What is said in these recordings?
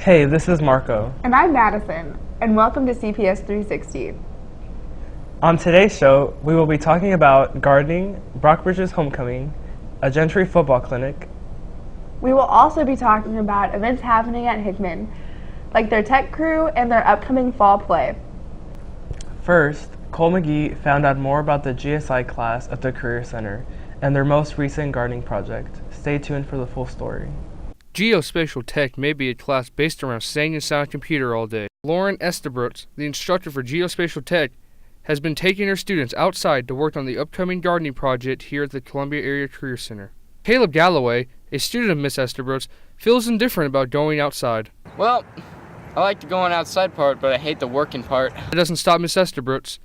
Hey, this is Marco. And I'm Madison, and welcome to CPS 360. On today's show, we will be talking about gardening, Brockbridge's homecoming, a Gentry football clinic. We will also be talking about events happening at Hickman, like their tech crew and their upcoming fall play. First, Cole McGee found out more about the GSI class at the Career Center and their most recent gardening project. Stay tuned for the full story. Geospatial Tech may be a class based around sitting inside a computer all day. Lauren Estebrooks, the instructor for Geospatial Tech, has been taking her students outside to work on the upcoming gardening project here at the Columbia Area Career Center. Caleb Galloway, a student of Miss Estebrooks, feels indifferent about going outside. Well, I like the going outside part, but I hate the working part. It doesn't stop Miss Estebrooks.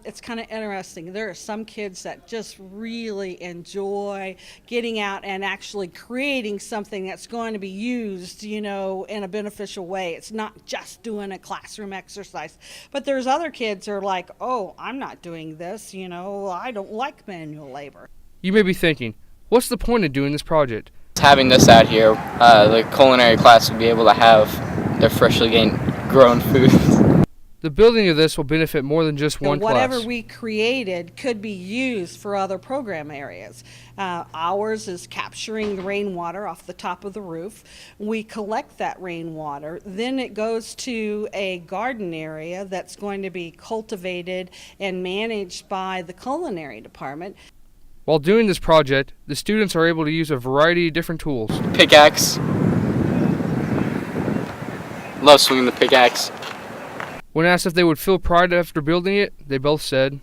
It's kind of interesting. There are some kids that just really enjoy getting out and actually creating something that's going to be used, in a beneficial way. It's not just doing a classroom exercise. But there's other kids who are like, oh, I'm not doing this, I don't like manual labor. You may be thinking, what's the point of doing this project? Having this out here, the culinary class would be able to have their freshly grown foods. The building of this will benefit more than just one Whatever class. we created could be used for other program areas. Ours is capturing the rainwater off the top of the roof. We collect that rainwater. Then it goes to a garden area that's going to be cultivated and managed by the culinary department. While doing this project, the students are able to use a variety of different tools. Pickaxe. Love swinging the pickaxe. When asked if they would feel pride after building it, they both said,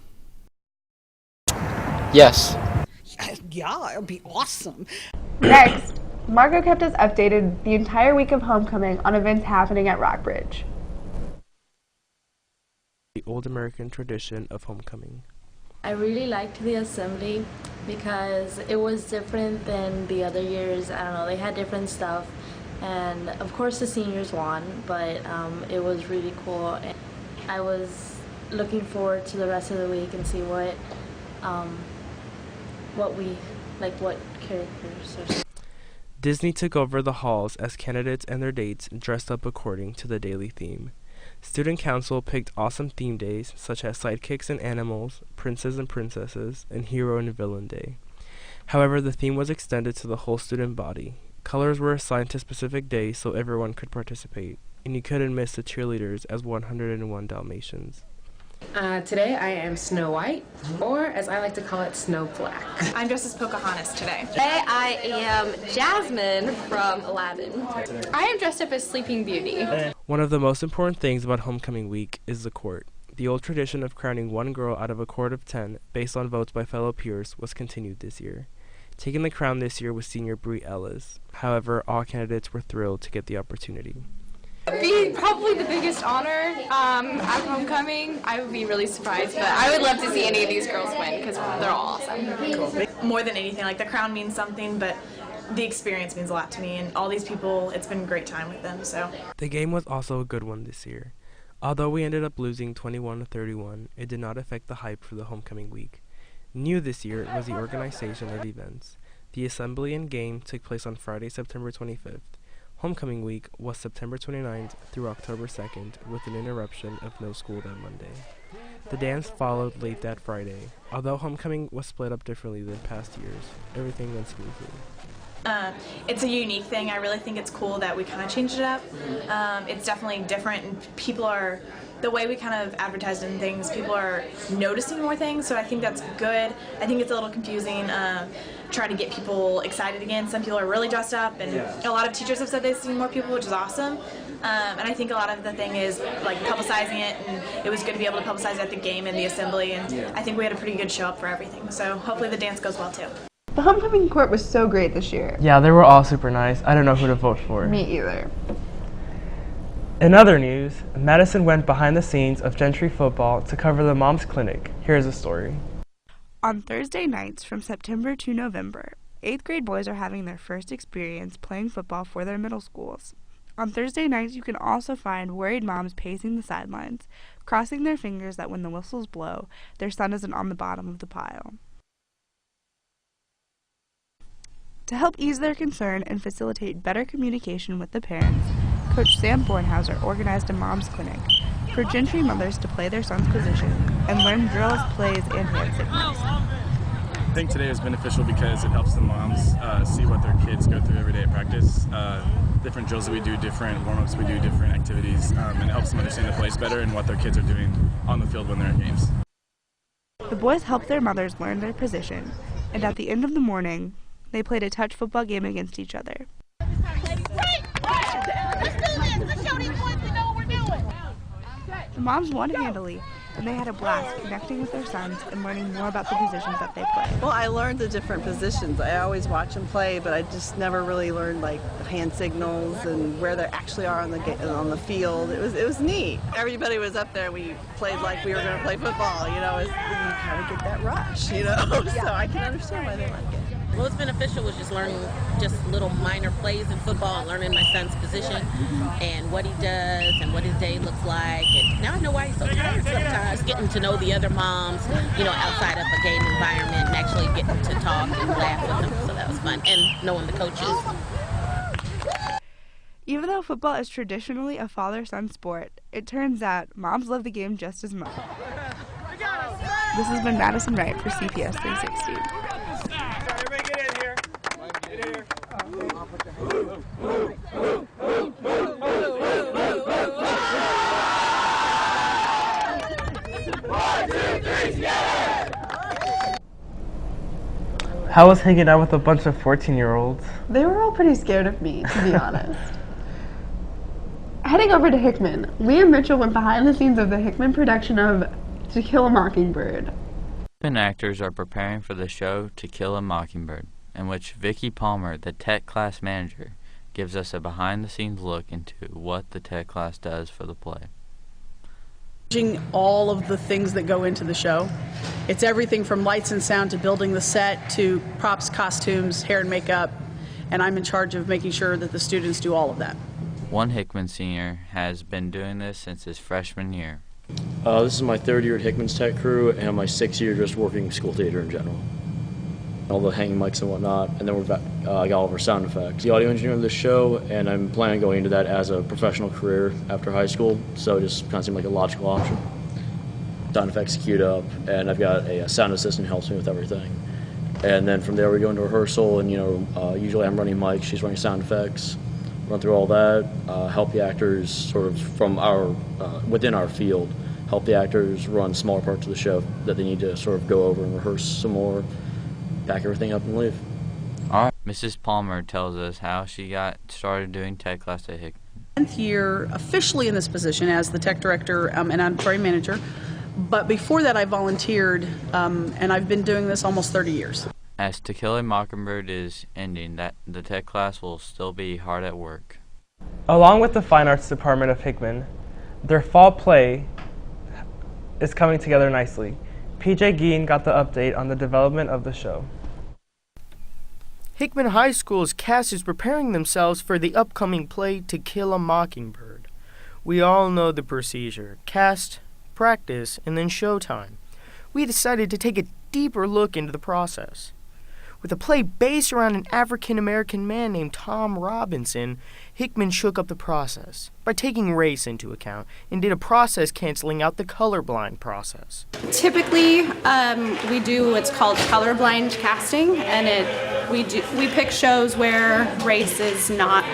Yes. Yeah, it'll be awesome. Next, Margot kept us updated the entire week of homecoming on events happening at Rockbridge. The old American tradition of homecoming. I really liked the assembly because it was different than the other years. I don't know, they had different stuff. And of course the seniors won, but it was really cool. And I was looking forward to the rest of the week and see what characters or Disney took over the halls as candidates and their dates dressed up according to the daily theme. Student council picked awesome theme days such as Sidekicks and Animals, Princes and Princesses, and Hero and Villain Day. However, the theme was extended to the whole student body. Colors were assigned to specific days so everyone could participate, and you couldn't miss the cheerleaders as 101 Dalmatians. Today I am Snow White, or as I like to call it, Snow Black. I'm dressed as Pocahontas today. Today I am Jasmine from Aladdin. I am dressed up as Sleeping Beauty. One of the most important things about homecoming week is the court. The old tradition of crowning one girl out of a court of 10 based on votes by fellow peers was continued this year. Taking the crown this year was senior Brie Ellis. However, all candidates were thrilled to get the opportunity. Be probably the biggest honor at homecoming. I would be really surprised, but I would love to see any of these girls win because they're all awesome. Cool. More than anything, the crown means something, but the experience means a lot to me, and all these people, it's been a great time with them. So the game was also a good one this year. Although we ended up losing 21-31, it did not affect the hype for the homecoming week. New this year was the organization of events. The assembly and game took place on Friday, September 25th. Homecoming week was September 29th through October 2nd, with an interruption of no school that Monday. The dance followed late that Friday. Although homecoming was split up differently than past years, everything went smoothly. It's a unique thing. I really think it's cool that we kind of changed it up. It's definitely different, and the way we kind of advertised in things, people are noticing more things, so I think that's good. I think it's a little confusing trying to get people excited again. Some people are really dressed up, and a lot of teachers have said they've seen more people, which is awesome. And I think a lot of the thing is publicizing it, and it was good to be able to publicize it at the game and the assembly, and I think we had a pretty good show up for everything. So hopefully the dance goes well too. The homecoming court was so great this year. Yeah, they were all super nice. I don't know who to vote for. Me either. In other news, Madison went behind the scenes of Gentry football to cover the Moms Clinic. Here's the story. On Thursday nights from September to November, 8th grade boys are having their first experience playing football for their middle schools. On Thursday nights, you can also find worried moms pacing the sidelines, crossing their fingers that when the whistles blow, their son isn't on the bottom of the pile. To help ease their concern and facilitate better communication with the parents, Coach Sam Bornhauser organized a mom's clinic for Gentry mothers to play their son's position and learn drills, plays, and hand signals. I think today is beneficial because it helps the moms see what their kids go through every day at practice. Different drills that we do, different warm-ups we do, different activities, and it helps them understand the plays better and what their kids are doing on the field when they're in games. The boys helped their mothers learn their position, and at the end of the morning, they played a touch football game against each other. The moms won handily, and they had a blast connecting with their sons and learning more about the positions that they play. Well, I learned the different positions. I always watch them play, but I just never really learned like hand signals and where they actually are on the field. It was neat. Everybody was up there. We played like we were going to play football. You know, you kind of get that rush. You know, so I can understand why they like it. What was beneficial was just learning just little minor plays in football and learning my son's position and what he does and what his day looks like. And now I know why he's so tired sometimes, getting to know the other moms, you know, outside of a game environment and actually getting to talk and laugh with them. So that was fun. And knowing the coaches. Even though football is traditionally a father-son sport, it turns out moms love the game just as much. This has been Madison Wright for CPS 360. How was hanging out with a bunch of 14-year-olds? They were all pretty scared of me, to be honest. Heading over to Hickman, Liam Mitchell went behind the scenes of the Hickman production of To Kill a Mockingbird. Hickman actors are preparing for the show To Kill a Mockingbird, in which Vicki Palmer, the tech class manager, gives us a behind-the-scenes look into what the tech class does for the play. All of the things that go into the show. It's everything from lights and sound to building the set to props, costumes, hair and makeup, and I'm in charge of making sure that the students do all of that. One Hickman senior has been doing this since his freshman year. This is my third year at Hickman's tech crew and my sixth year just working school theater in general. All the hanging mics and whatnot, and then we're back, I got all of our sound effects. The audio engineer of the show, and I'm planning on going into that as a professional career after high school, so it just kind of seemed like a logical option. Sound effects queued up, and I've got a sound assistant who helps me with everything. And then from there we go into rehearsal, and usually I'm running mics, she's running sound effects, run through all that, help the actors sort of from within our field, help the actors run smaller parts of the show that they need to sort of go over and rehearse some more, pack everything up and leave. All right. Mrs. Palmer tells us how she got started doing tech class at Hickman. 10th year officially in this position as the tech director and auditorium manager, but before that I volunteered, and I've been doing this almost 30 years. As To Kill a Mockingbird is ending, that the tech class will still be hard at work. Along with the Fine Arts Department of Hickman, their fall play is coming together nicely. PJ Geen got the update on the development of the show. Hickman High School's cast is preparing themselves for the upcoming play To Kill a Mockingbird. We all know the procedure: cast, practice, and then showtime. We decided to take a deeper look into the process. With a play based around an African-American man named Tom Robinson, Hickman shook up the process by taking race into account and did a process canceling out the colorblind process. Typically, we do what's called colorblind casting, and we pick shows where race is not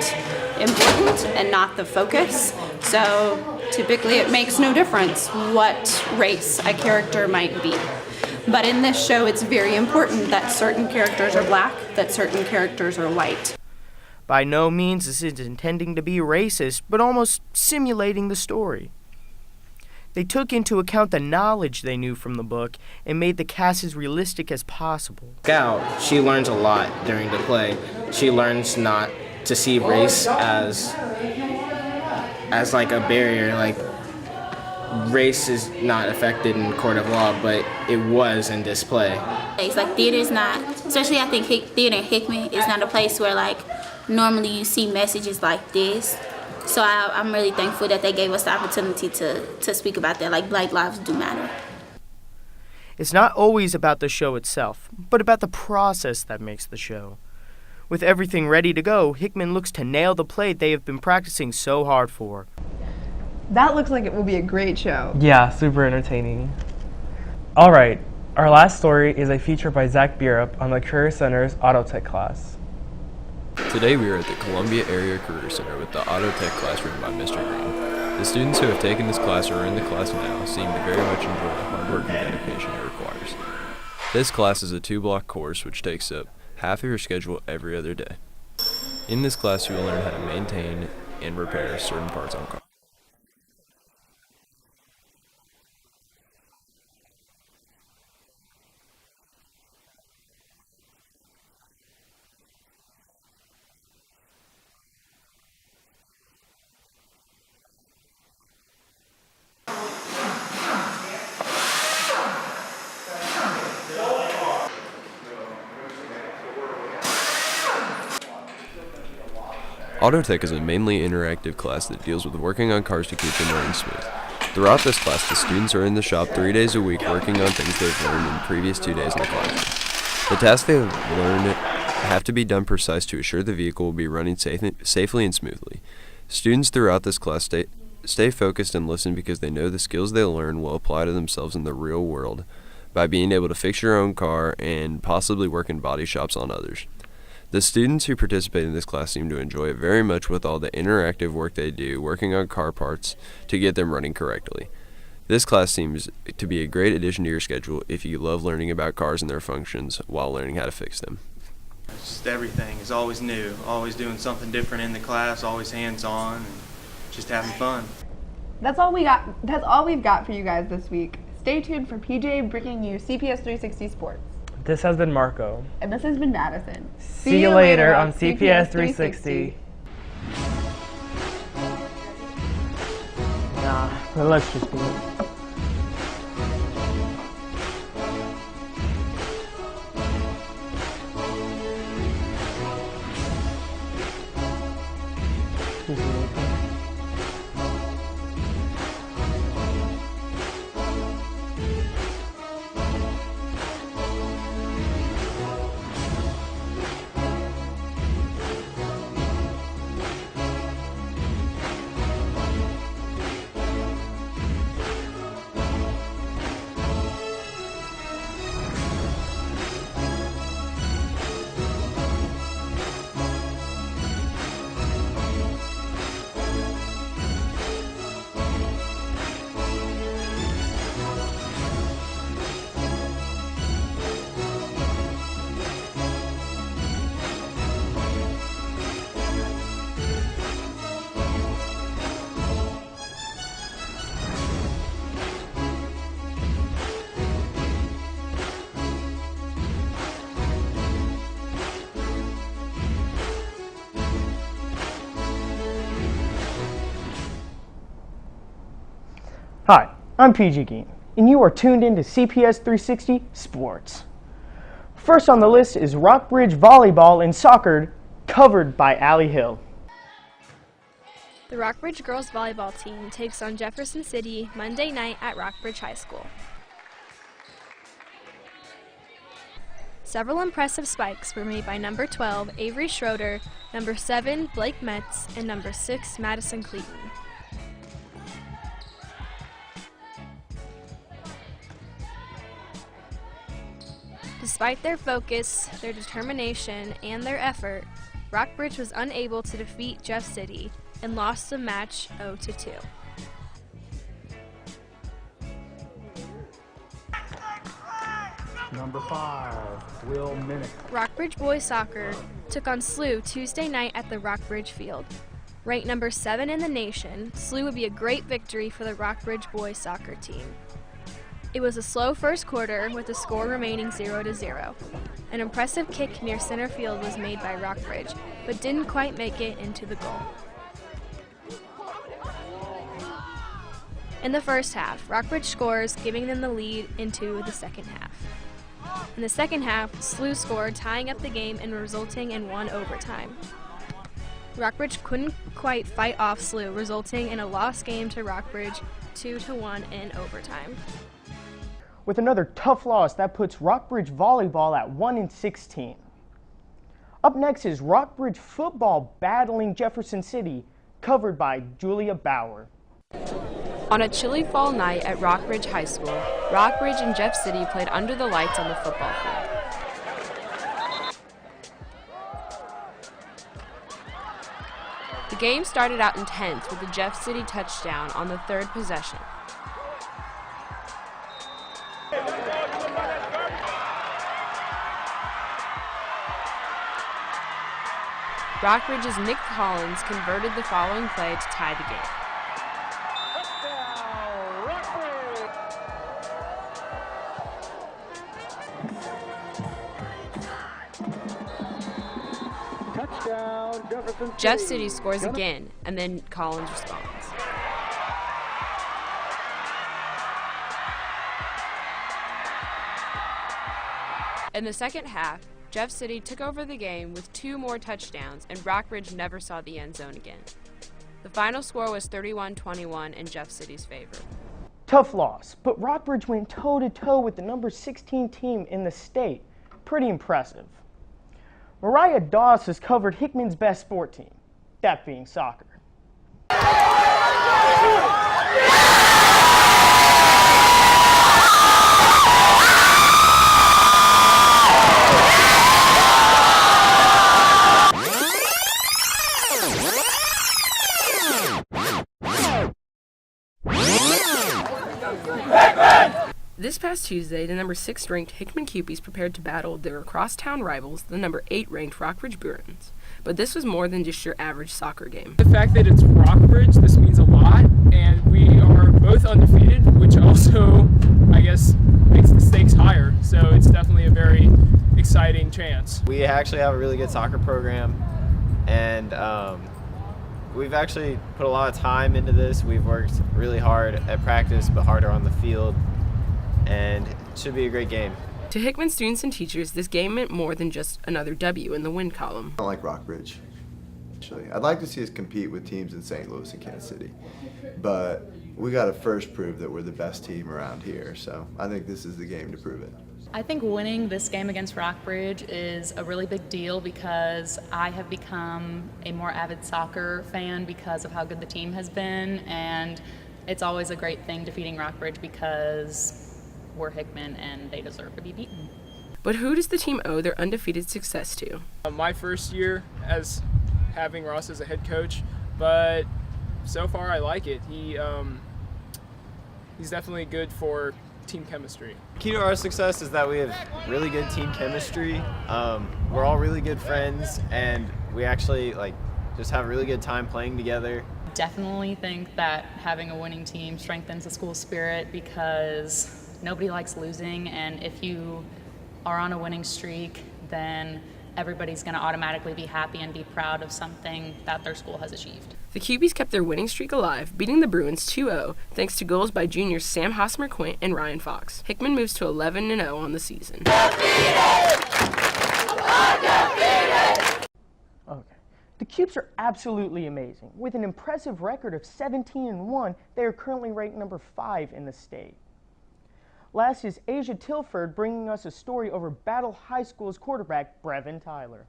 important and not the focus. So typically it makes no difference what race a character might be. But in this show, it's very important that certain characters are black, that certain characters are white. By no means is it intending to be racist, but almost simulating the story. They took into account the knowledge they knew from the book and made the cast as realistic as possible. Scout, she learns a lot during the play. She learns not to see race as like a barrier, like race is not affected in court of law, but it was in this play. It's like theater is not, especially I think theater in Hickman is not a place where like normally you see messages like this. So I'm really thankful that they gave us the opportunity to speak about that, like Black lives do matter. It's not always about the show itself, but about the process that makes the show. With everything ready to go, Hickman looks to nail the play they have been practicing so hard for. That looks like it will be a great show. Yeah, super entertaining. All right, our last story is a feature by Zach Bierup on the Career Center's Auto Tech class. Today we are at the Columbia Area Career Center with the Auto Tech class written by Mr. Green. The students who have taken this class or are in the class now seem to very much enjoy the hard work and dedication it requires. This class is a 2-block course which takes up half of your schedule every other day. In this class you will learn how to maintain and repair certain parts on cars. Autotech is a mainly interactive class that deals with working on cars to keep them running smooth. Throughout this class, the students are in the shop 3 days a week working on things they've learned in the previous 2 days in the classroom. The tasks they have learned have to be done precise to ensure the vehicle will be running safely and smoothly. Students throughout this class stay focused and listen because they know the skills they learn will apply to themselves in the real world by being able to fix your own car and possibly work in body shops on others. The students who participate in this class seem to enjoy it very much with all the interactive work they do working on car parts to get them running correctly. This class seems to be a great addition to your schedule if you love learning about cars and their functions while learning how to fix them. Just everything is always new, always doing something different in the class, always hands-on, and just having fun. That's all we've got for you guys this week. Stay tuned for PJ bringing you CPS 360 Sports. This has been Marco. And this has been Madison. See you later on CPS 360. Nah, let's just do it. Hi, I'm PG Geen, and you are tuned in to CPS 360 Sports. First on the list is Rockbridge Volleyball and Soccer, covered by Allie Hill. The Rockbridge girls volleyball team takes on Jefferson City Monday night at Rockbridge High School. Several impressive spikes were made by number 12 Avery Schroeder, number 7 Blake Metz, and number 6 Madison Cleaton. Despite their focus, their determination, and their effort, Rockbridge was unable to defeat Jeff City and lost the match 0-2. Number 5, Will Minnick. Rockbridge Boys Soccer took on SLU Tuesday night at the Rockbridge Field. Ranked number 7 in the nation, SLU would be a great victory for the Rockbridge Boys Soccer team. It was a slow first quarter with the score remaining 0-0. An impressive kick near center field was made by Rockbridge, but didn't quite make it into the goal. In the first half, Rockbridge scores, giving them the lead into the second half. In the second half, SLU scored, tying up the game and resulting in one overtime. Rockbridge couldn't quite fight off SLU, resulting in a lost game to Rockbridge 2-1 in overtime. With another tough loss, that puts Rockbridge Volleyball at 1-16. Up next is Rockbridge football battling Jefferson City, covered by Julia Bauer. On a chilly fall night at Rockbridge High School, Rockbridge and Jeff City played under the lights on the football field. The game started out intense with a Jeff City touchdown on the third possession. Rockbridge's Nick Collins converted the following play to tie the game. Touchdown, Jefferson City. Jeff City scores again, and then Collins responds. In the second half, Jeff City took over the game with 2 more touchdowns, and Rockbridge never saw the end zone again. The final score was 31-21 in Jeff City's favor. Tough loss, but Rockbridge went toe-to-toe with the number 16 team in the state. Pretty impressive. Mariah Doss has covered Hickman's best sport team, that being soccer. This past Tuesday, the number 6 ranked Hickman Cupies prepared to battle their crosstown rivals, the number 8 ranked Rockbridge Bruins. But this was more than just your average soccer game. The fact that it's Rockbridge, this means a lot, and we are both undefeated, which also, I guess, makes the stakes higher. So it's definitely a very exciting chance. We actually have a really good soccer program, and we've actually put a lot of time into this. We've worked really hard at practice, but harder on the field. And it should be a great game. To Hickman students and teachers, this game meant more than just another W in the win column. I don't like Rockbridge, actually. I'd like to see us compete with teams in St. Louis and Kansas City, but we got to first prove that we're the best team around here, so I think this is the game to prove it. I think winning this game against Rockbridge is a really big deal because I have become a more avid soccer fan because of how good the team has been, and it's always a great thing defeating Rockbridge because we're Hickman and they deserve to be beaten. But who does the team owe their undefeated success to? My first year as having Ross as a head coach, but so far I like it. He's definitely good for team chemistry. Key to our success is that we have really good team chemistry. We're all really good friends, and we actually just have a really good time playing together. Definitely think that having a winning team strengthens the school spirit because nobody likes losing, and if you are on a winning streak, then everybody's going to automatically be happy and be proud of something that their school has achieved. The Cupies kept their winning streak alive, beating the Bruins 2-0 thanks to goals by juniors Sam Hosmer-Quint and Ryan Fox. Hickman moves to 11-0 on the season. Okay. The Cubes are absolutely amazing. With an impressive record of 17-1, they are currently ranked number 5 in the state. Last is Asia Tilford bringing us a story over Battle High School's quarterback, Brevin Tyler.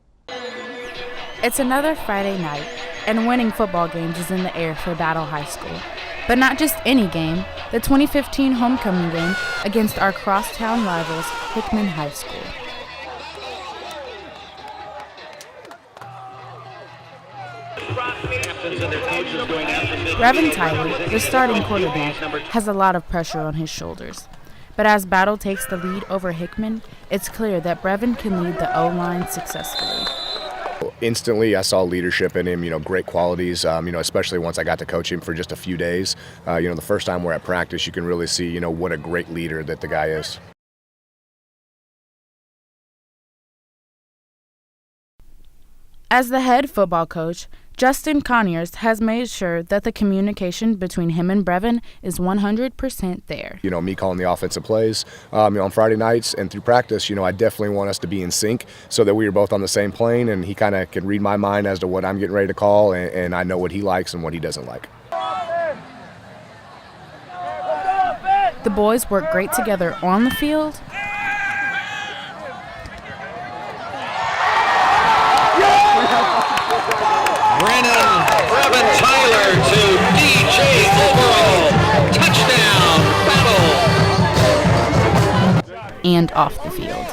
It's another Friday night, and winning football games is in the air for Battle High School. But not just any game, the 2015 homecoming game against our crosstown rivals, Hickman High School. Brevin Tyler, the starting quarterback, has a lot of pressure on his shoulders. But as Battle takes the lead over Hickman, it's clear that Brevin can lead the O-line successfully. Instantly, I saw leadership in him, great qualities, especially once I got to coach him for just a few days. The first time we're at practice, you can really see, what a great leader that the guy is. As the head football coach, Justin Conyers has made sure that the communication between him and Brevin is 100% there. Me calling the offensive plays on Friday nights and through practice, I definitely want us to be in sync so that we are both on the same plane, and he kind of can read my mind as to what I'm getting ready to call, and I know what he likes and what he doesn't like. The boys work great together on the field and off the field.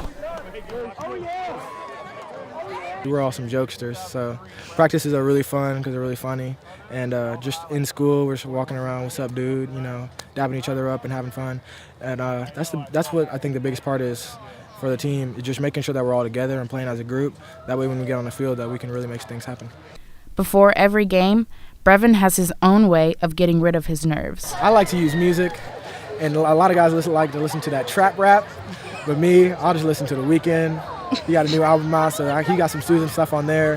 We're all some jokesters, so practices are really fun because they're really funny. And just in school, we're just walking around, what's up, dude, you know, dapping each other up and having fun. And that's what I think the biggest part is for the team, is just making sure that we're all together and playing as a group. That way when we get on the field, that we can really make things happen. Before every game, Brevin has his own way of getting rid of his nerves. I like to use music, and a lot of guys like to listen to that trap rap, but me, I'll just listen to The Weeknd. He got a new album out, so he got some soothing stuff on there,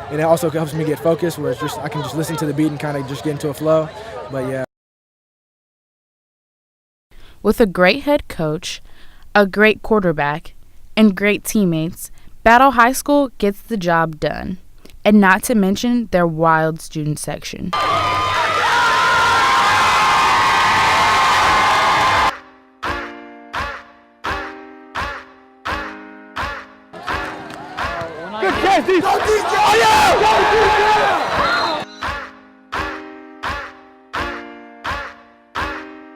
and it also helps me get focused, where it's just I can just listen to the beat and kind of just get into a flow. But yeah. With a great head coach, a great quarterback, and great teammates, Battle High School gets the job done, and not to mention their wild student section.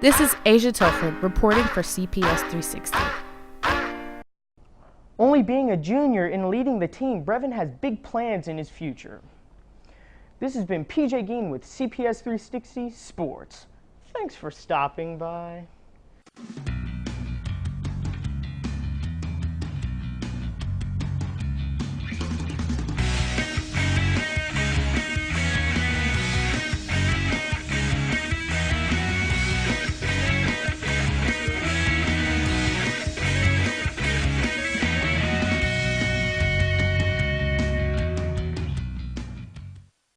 This is Asia Telford reporting for CPS 360. Only being a junior and leading the team, Brevin has big plans in his future. This has been PJ Geen with CPS 360 Sports. Thanks for stopping by.